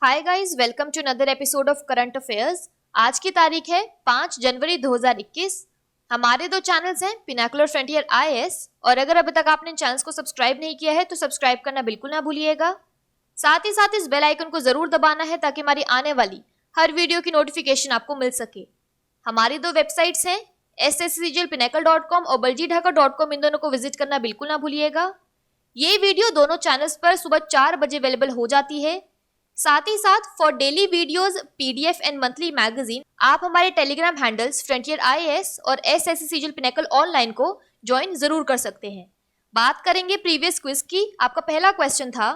Hi guys, welcome to another episode of current affairs. आज की तारीख है 5 जनवरी 2021। हमारे दो चैनल्स हैं, पिनाकुलर फ्रंटियर आईएएस, और अगर अभी तक आपने चैनल्स को सब्सक्राइब नहीं किया है तो सब्सक्राइब करना बिल्कुल ना भूलिएगा। साथ ही साथ इस बेल आइकन को जरूर दबाना है ताकि हमारी आने वाली हर वीडियो की नोटिफिकेशन आपको मिल सके। हमारी दो वेबसाइट्स हैं, sscglpinacle.com और baljeedhaka.com। इन दोनों को विजिट करना बिल्कुल ना भूलिएगा। ये वीडियो दोनों चैनल्स पर सुबह 4 बजे अवेलेबल हो जाती है। साथ ही साथ for daily videos, PDF and monthly magazine आप हमारे टेलीग्राम हैंडल्स फ्रंटियर आईएएस और SSCGL पिनेकल ऑनलाइन को ज्वाइन जरूर कर सकते हैं। बात करेंगे प्रीवियस क्विज की। आपका पहला क्वेश्चन था,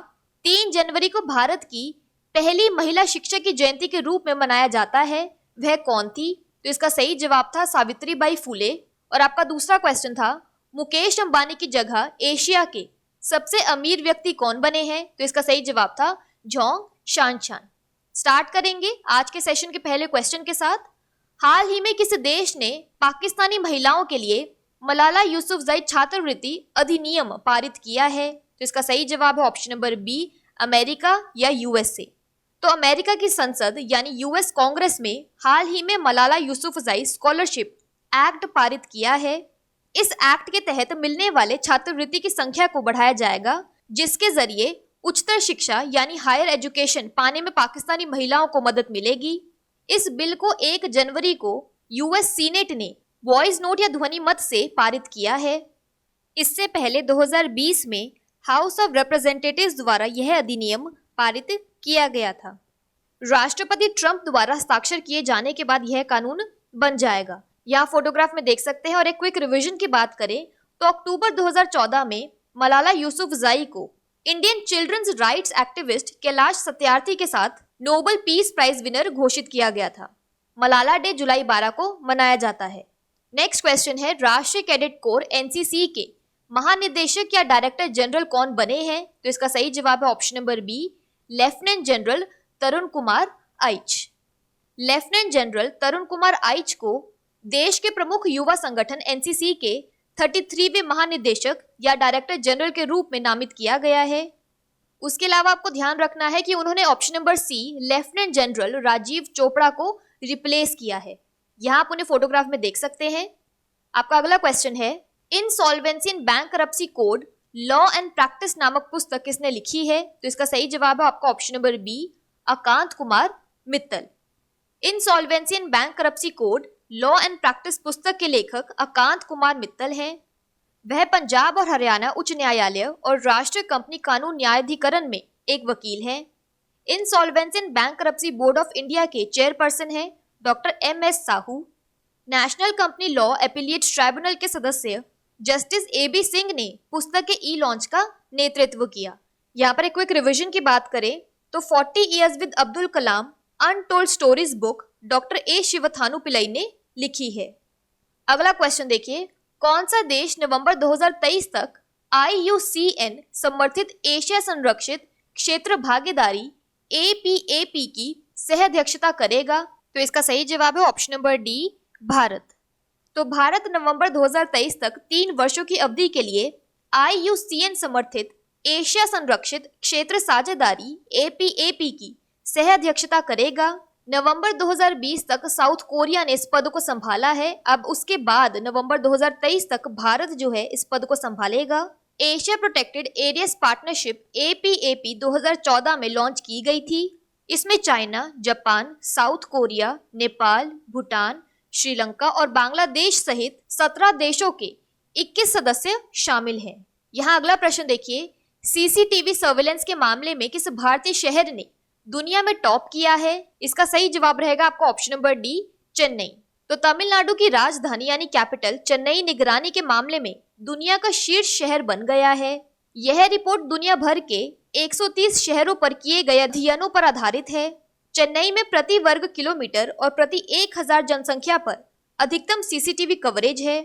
3 जनवरी को भारत की पहली महिला शिक्षक की जयंती के रूप में मनाया जाता है, वह कौन थी? तो इसका सही जवाब था सावित्रीबाई फुले। और आपका दूसरा क्वेश्चन था, मुकेश अंबानी की जगह एशिया के सबसे अमीर व्यक्ति कौन बने हैं? तो इसका सही जवाब था जोंग शानशान। स्टार्ट करेंगे आज के सेशन के पहले क्वेश्चन के साथ। हाल ही में किस देश ने पाकिस्तानी महिलाओं के लिए मलाला यूसुफजई छात्रवृत्ति अधिनियम पारित किया है? तो इसका सही जवाब है ऑप्शन नंबर बी, अमेरिका या यूएसए। तो अमेरिका की संसद यानी यूएस कांग्रेस में हाल ही में मलाला यूसुफजई स्कॉलरशिप एक्ट पारित किया है। इस एक्ट के तहत मिलने वाले छात्रवृत्ति की संख्या को बढ़ाया जाएगा, जिसके जरिए उच्चतर शिक्षा यानी हायर एजुकेशन पाने में पाकिस्तानी महिलाओं को मदद मिलेगी। इस बिल को 1 जनवरी को यूएस सीनेट ने वॉइस नोट या ध्वनि मत से पारित किया है। इससे पहले 2020 में हाउस ऑफ रिप्रेजेंटेटिव्स द्वारा यह अधिनियम पारित किया गया था। राष्ट्रपति ट्रंप द्वारा हस्ताक्षर किए जाने के बाद यह कानून बन जाएगा। यहाँ फोटोग्राफ में देख सकते हैं। और एक क्विक रिवीजन की बात करें तो अक्टूबर 2014 में मलाला यूसुफजई को Indian children's rights activist Kailash Satyarthi के साथ नोबेल पीस प्राइज विनर घोषित किया गया था। मलाला डे जुलाई 12 को मनाया जाता है। नेक्स्ट क्वेश्चन है, राष्ट्रीय कैडेट कोर एनसीसी के महानिदेशक या डायरेक्टर जनरल कौन बने हैं? तो इसका सही जवाब है option number B, lieutenant general Tarun Kumar Aich. Lieutenant general Tarun Kumar Aich को देश के प्रमुख युवा संगठन एनसीसी के 33वें महानिदेशक या डायरेक्टर जनरल के रूप में नामित किया गया है। उसके अलावा आपको ध्यान रखना है कि उन्होंने option number C, lieutenant general Rajiv Chopra को रिप्लेस किया है। यहाँ आप उन्हें फोटोग्राफ में देख सकते हैं। आपका अगला क्वेश्चन है, insolvency and bankruptcy code law and practice नामक पुस्तक किसने लिखी है? तो इसका सही जवाब है आपका option number B, Akant Kumar Mittal. Insolvency and bankruptcy code law and practice पुस्तक के लेखक अकांत कुमार मित्तल हैं। वह पंजाब और हरियाणा उच्च न्यायालय और राष्ट्रीय कंपनी कानून न्यायाधिकरण में एक वकील हैं। Insolvency and bankruptcy board of India के चेयरपर्सन हैं doctor MS Sahu. National company law appellate tribunal के सदस्य जस्टिस AB सिंह ने पुस्तक के ई लॉन्च का नेतृत्व किया। यहाँ पर एक क्विक रिवीजन की बात करें तो 40 years with Abdul Kalam untold stories book doctor A Sivathanu Pillai ने लिखी है। अगला क्वेश्चन देखिए, कौन सा देश नवंबर 2023 तक IUCN समर्थित एशिया संरक्षित क्षेत्र भागीदारी APAP की सह अध्यक्षता करेगा? तो इसका सही जवाब है ऑप्शन नंबर डी, भारत। तो भारत नवंबर 2023 तक 3 वर्षों की अवधि के लिए IUCN समर्थित एशिया संरक्षित क्षेत्र साझेदारी APAP की सह अध्यक्षता करेगा। नवंबर 2020 तक साउथ कोरिया ने इस पद को संभाला है। अब उसके बाद नवंबर 2023 तक भारत जो है इस पद को संभालेगा। Asia protected areas partnership APAP 2014 में लॉन्च की गई थी। इसमें China, Japan, south Korea, Nepal, Bhutan, Sri Lanka और बांग्लादेश सहित 17 देशों के 21 सदस्य शामिल हैं। यहाँ अगला प्रश्न देखिए, CCTV सर्वेलेंस के मामले में किस भारतीय शहर ने दुनिया में टॉप किया है? इसका सही जवाब रहेगा आपका ऑप्शन नंबर डी, चेन्नई। तो तमिलनाडु की राजधानी यानी कैपिटल चेन्नई निगरानी के मामले में दुनिया का शीर्ष शहर बन गया है। यह रिपोर्ट दुनिया भर के 130 शहरों पर किए गए अध्ययनों पर आधारित है। चेन्नई में प्रति वर्ग किलोमीटर और प्रति 1000 जनसंख्या पर अधिकतम CCTV कवरेज है।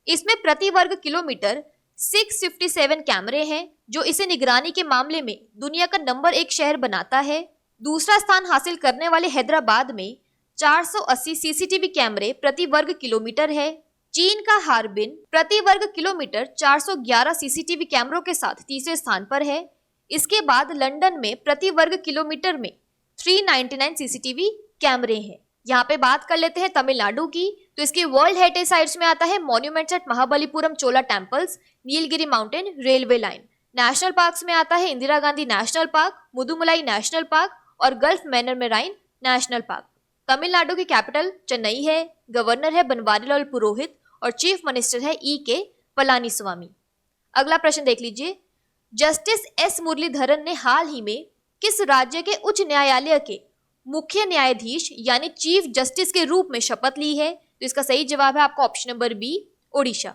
इसमें प्रति वर्ग किलोमीटर 657 कैमरे हैं, जो इसे निगरानी के मामले में दुनिया का नंबर 1 शहर बनाता है। दूसरा स्थान हासिल करने वाले हैदराबाद में 480 CCTV कैमरे प्रति वर्ग किलोमीटर है। चीन का हार्बिन प्रति वर्ग किलोमीटर 411 CCTV कैमरों के साथ तीसरे स्थान पर है। इसके बाद लंदन में प्रति वर्ग किलोमीटर में 399 सीसीटीवी कैमरे हैं। यहाँ पे बात कर लेते हैं तमिलनाडु की, तो इसके वर्ल्ड हेरिटेज साइट्स में आता है monuments at Mahabalipuram Chola temples, Nilgiri mountain, railway line. National parks में आता है Indira Gandhi national park, Mudumalai national park और gulf Mannar marine national park. Tamil Nadu की कैपिटल चेन्नई है, गवर्नर है बनवारीलाल पुरोहित और चीफ मिनिस्टर है E.K. पलानीस्वामी। अगला प्रश्न देख लीजिए, जस्टिस एस मुरलीधरन ने हाल ही में किस राज्य के उच्च न्यायालय के मुख्य न्यायाधीश यानी चीफ जस्टिस के रूप में शपथ ली है? तो इसका सही जवाब है आपका ऑप्शन नंबर बी, ओडिशा।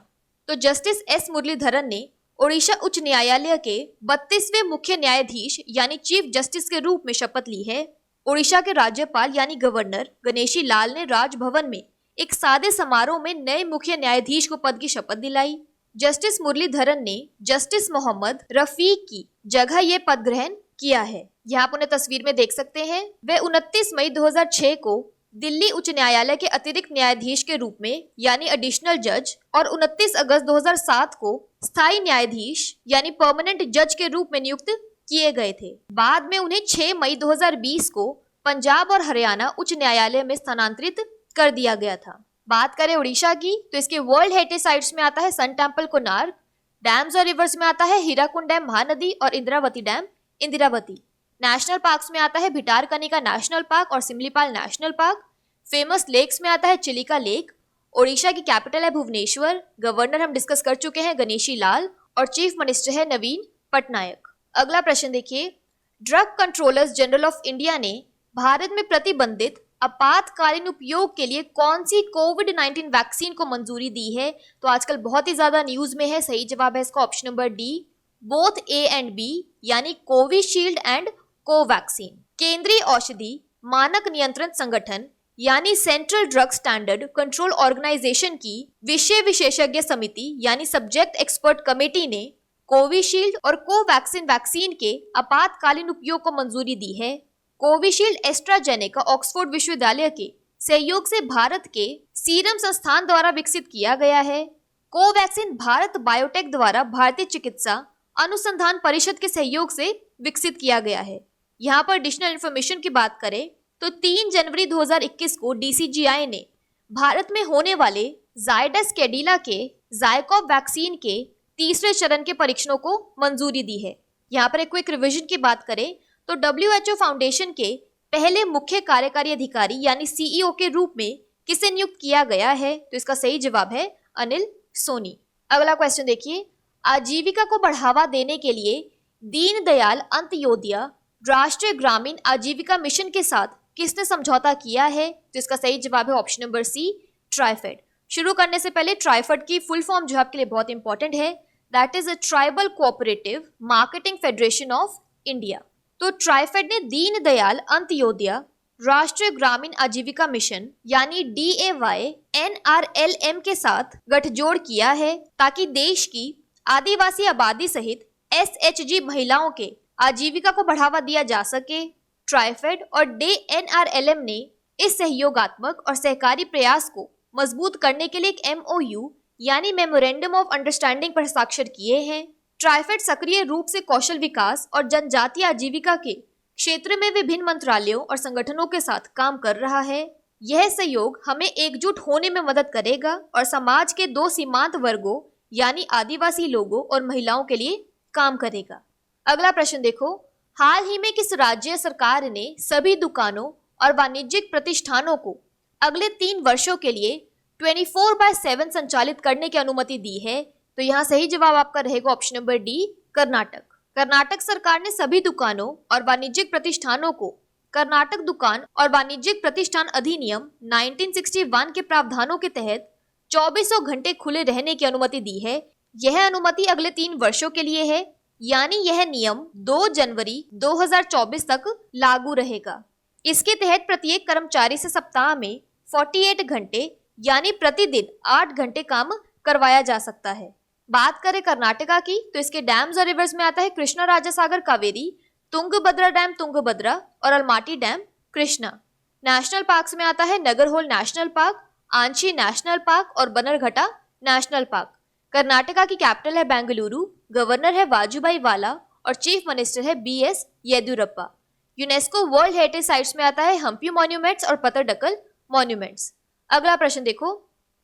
तो जस्टिस एस मुरलीधरन ने ओडिशा उच्च न्यायालय के 32वें मुख्य न्यायाधीश यानी चीफ जस्टिस के रूप में शपथ ली है। ओडिशा के राज्यपाल यानी गवर्नर गणेशी लाल ने राजभवन में एक सादे समारोह में नए मुख्य न्यायाधीश को पद की शपथ दिलाई। जस्टिस मुरलीधरन ने जस्टिस मोहम्मद रफीक की जगह ये पद ग्रहण किया है। यहाँ आप उन्हें तस्वीर में देख सकते हैं। वे 29 मई 2006 को दिल्ली उच्च न्यायालय के अतिरिक्त न्यायाधीश के रूप में यानी एडिशनल जज और 29 अगस्त 2007 को स्थायी न्यायाधीश यानी परमानेंट जज के रूप में नियुक्त किए गए थे। बाद में उन्हें 6 मई 2020 को पंजाब और हरियाणा उच्च न्यायालय में स्थानांतरित कर दिया गया था। बात करें उड़ीसा की, तो इसके वर्ल्ड हेरिटेज साइट्स में आता है सन टेम्पल कोणार्क, डैम्स और रिवर्स में आता है हीराकुंड डैम महानदी और Indravati dam Indravati. National parks में आता है भिटारकनिका नेशनल पार्क और Similipal national park. Famous lakes में आता है चिलिका लेक। ओडिशा की कैपिटल है भुवनेश्वर। गवर्नर हम डिस्कस कर चुके हैं गणेशी लाल और चीफ मिनिस्टर है नवीन पटनायक। अगला प्रश्न देखिए, drug controllers general of India ने भारत में प्रतिबंधित आपातकालीन उपयोग के लिए कौन सी कोविड-19 वैक्सीन को मंजूरी दी है? तो आजकल बहुत ही ज्यादा न्यूज में है। सही जवाब है इसका option number D, both A and B यानी कोविशील्ड एंड कोवैक्सीन। केंद्रीय औषधि मानक नियंत्रण संगठन यानी central drug standard control organisation की विषय विशेषज्ञ समिति यानी सब्जेक्ट एक्सपर्ट कमेटी ने कोविशील्ड और कोवैक्सीन वैक्सीन के आपातकालीन उपयोग को मंजूरी दी है। कोविशील्ड एस्ट्राजेनेका ऑक्सफोर्ड विश्वविद्यालय के सहयोग से भारत के सीरम संस्थान द्वारा विकसित किया गया है। कोवैक्सीन भारत बायोटेक द्वारा भारतीय चिकित्सा अनुसंधान परिषद के सहयोग से विकसित किया गया है। यहाँ पर एडिशनल इन्फॉर्मेशन की बात करें तो 3 जनवरी 2021 को DCGI ने भारत में होने वाले जायडस कैडिला के जायकोव वैक्सीन के तीसरे चरण के परीक्षणों को मंजूरी दी है। यहाँ पर एक क्विक रिवीजन की बात करें तो WHO फाउंडेशन के पहले मुख्य कार्यकारी अधिकारी यानी CEO के रूप में किसे नियुक्त किया गया है? तो इसका सही जवाब है अनिल सोनी। अगला क्वेश्चन देखिए, आजीविका को बढ़ावा देने के लिए दीनदयाल अंत्योदय राष्ट्रीय ग्रामीण आजीविका मिशन के साथ किसने समझौता किया है? तो इसका सही जवाब है ऑप्शन नंबर सी, ट्राइफेड। शुरू करने से पहले ट्राइफेड की फुल फॉर्म जो आपके लिए बहुत इंपॉर्टेंट है, that is a tribal cooperative marketing federation of India. तो ट्राइफेड ने दीनदयाल अंत्योदय राष्ट्रीय ग्रामीण आजीविका मिशन यानी DAY NRLM के साथ गठजोड़ किया है ताकि देश की आदिवासी आबादी सहित SHG महिलाओं के आजीविका को बढ़ावा दिया जा सके। ट्राइफेड और NRLM ने इस सहयोगात्मक और सहकारी प्रयास को मजबूत करने के लिए एक MOU यानी मेमोरेंडम ऑफ अंडरस्टैंडिंग पर हस्ताक्षर किए हैं। ट्राइफेड सक्रिय रूप से कौशल विकास और जनजातीय आजीविका के क्षेत्र में विभिन्न मंत्रालयों और संगठनों के साथ काम कर रहा है। यह सहयोग हमें एकजुट होने में मदद करेगा और समाज के 2 सीमांत वर्गों यानी आदिवासी लोगों और महिलाओं के लिए काम करेगा। अगला प्रश्न देखो, हाल ही में किस राज्य सरकार ने सभी दुकानों और वाणिज्यिक प्रतिष्ठानों को अगले 3 वर्षों के लिए 24/7 संचालित करने की अनुमति दी है? तो यहाँ सही जवाब आपका रहेगा option number D, Karnataka. Karnataka सरकार ने सभी दुकानों और वाणिज्यिक प्रतिष्ठानों को कर्नाटक दुकान और वाणिज्यिक प्रतिष्ठान अधिनियम 1961 के प्रावधानों के तहत 2400 घंटे खुले रहने की अनुमति दी है। यह अनुमति अगले 3 वर्षों के लिए है, यानी यह नियम 2 जनवरी 2024 तक लागू रहेगा। इसके तहत प्रत्येक कर्मचारी से सप्ताह में 48 घंटे यानी प्रतिदिन 8 घंटे काम करवाया जा सकता है। बात करें कर्नाटका की, तो इसके डैम्स और रिवर्स में आता है कृष्णा राजा सागर कावेरी, तुंगभद्रा डैम तुंगभद्रा और Almatti dam Krishna. National parks में आता है Nagarhole national park, Anshi national park और बनरघट्टा नेशनल पार्क। कर्नाटका की कैपिटल है बेंगलुरु, गवर्नर है वाजुभाई वाला और चीफ मिनिस्टर है BS Yediyurappa. UNESCO world heritage sites में आता है हम्पी मॉन्यूमेंट्स और पत्थरडकल मॉन्यूमेंट्स। अगला प्रश्न देखो,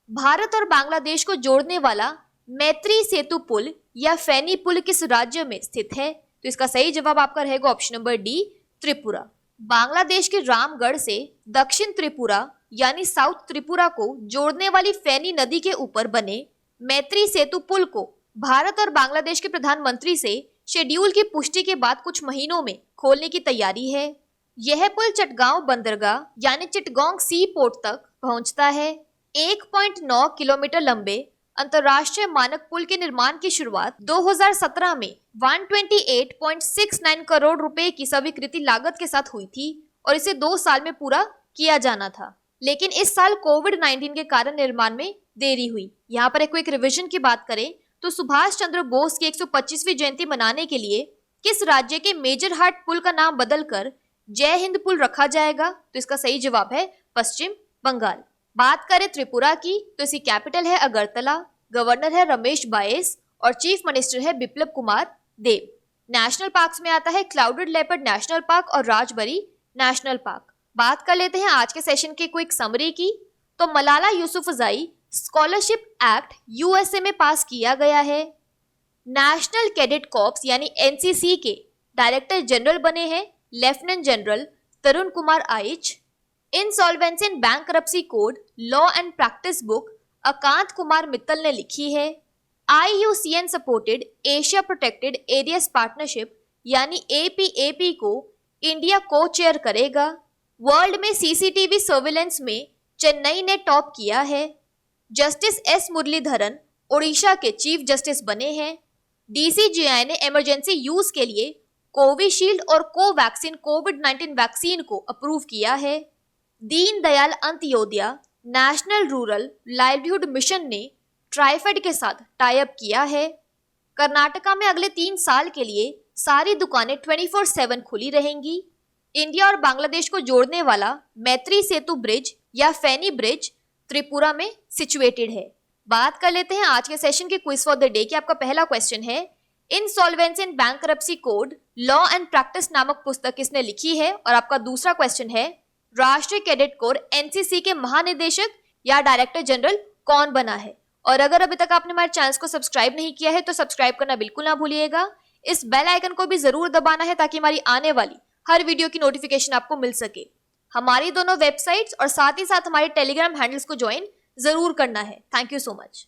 भारत और बांग्लादेश को जोड़ने वाला मैत्री सेतु पुल या फैनी पुल किस राज्य में स्थित है? तो इसका सही जवाब आपका रहेगा option number D, Tripura. Bangladesh के रामगढ़ से दक्षिण त्रिपुरा यानी साउथ त्रिपुरा को जोड़ने वाली फैनी नदी के ऊपर बने मैत्री सेतु पुल को भारत और बांग्लादेश के प्रधानमंत्री से शेड्यूल की पुष्टि के बाद कुछ महीनों में खोलने की तैयारी है। यह पुल चटगांव बंदरगाह यानी चिटगोंग सी पोर्ट तक पहुंचता है। 1.9 किलोमीटर लंबे अंतर्राष्ट्रीय मानक पुल के निर्माण की शुरुआत 2017 में 128.69 करोड़ रुपए की स्वीकृति लागत के साथ हुई थी और इसे 2 साल में पूरा किया जाना था, लेकिन इस साल कोविड-19 के कारण निर्माण में देरी हुई। यहाँ पर एक क्विक रिवीजन की बात करें तो सुभाष चंद्र बोस की 125वीं जयंती मनाने के लिए किस राज्य के मेजर हाट पुल का नाम बदलकर जय हिंद पुल रखा जाएगा? तो इसका सही जवाब है पश्चिम बंगाल। बात करें त्रिपुरा की तो इसकी कैपिटल है अगरतला, गवर्नर है रमेश बायस और चीफ मिनिस्टर है बिप्लब कुमार देव। नेशनल पार्क्स में आता है क्लाउडेड लेपर्ड नेशनल पार्क और राजबरी नेशनल पार्क। बात कर लेते हैं आज के सेशन की क्विक समरी की, तो Malala Yousafzai scholarship act USA में पास किया गया है। नेशनल कैडेट कॉर्प्स यानी एनसीसी के डायरेक्टर जनरल बने हैं lieutenant general Tarun Kumar Aich. Insolvency and bankruptcy code law and practice book Akant Kumar Mittal ने लिखी है। IUCN supported Asia protected areas partnership यानी APAP को इंडिया को चेयर करेगा। वर्ल्ड में CCTV सर्विलेंस में चेन्नई ने टॉप किया है। जस्टिस S मुरलीधरन ओडिशा के चीफ जस्टिस बने हैं। DCGI ने इमरजेंसी यूज के लिए कोविशील्ड और कोवैक्सीन कोविड-19 वैक्सीन को अप्रूव किया है। Deendayal Antyodaya national rural livelihood mission ने ट्राइफेड के साथ टाई अप किया है। कर्नाटका में अगले 3 साल के लिए सारी दुकानें 24/7 खुली रहेंगी। इंडिया और बांग्लादेश को जोड़ने वाला मैत्री सेतु ब्रिज या फैनी ब्रिज त्रिपुरा में सिचुएटेड है। बात कर लेते हैं आज के सेशन के क्विज फॉर द डे की। आपका पहला क्वेश्चन है, insolvency and bankruptcy code law and practice नामक पुस्तक किसने लिखी है? और आपका दूसरा क्वेश्चन है, राष्ट्रीय कैडेट कोर एनसीसी के महानिदेशक या डायरेक्टर जनरल कौन बना है? और अगर अभी तक आपने हमारे चैनल को सब्सक्राइब नहीं किया है तो सब्सक्राइब करना बिल्कुल ना भूलिएगा। इस बेल आइकन को भी जरूर दबाना है ताकि हमारी आने वाली हर वीडियो की नोटिफिकेशन आपको मिल सके। हमारी दोनों वेबसाइट्स और साथ ही साथ हमारे टेलीग्राम हैंडल्स को ज्वाइन जरूर करना है। Thank you so much.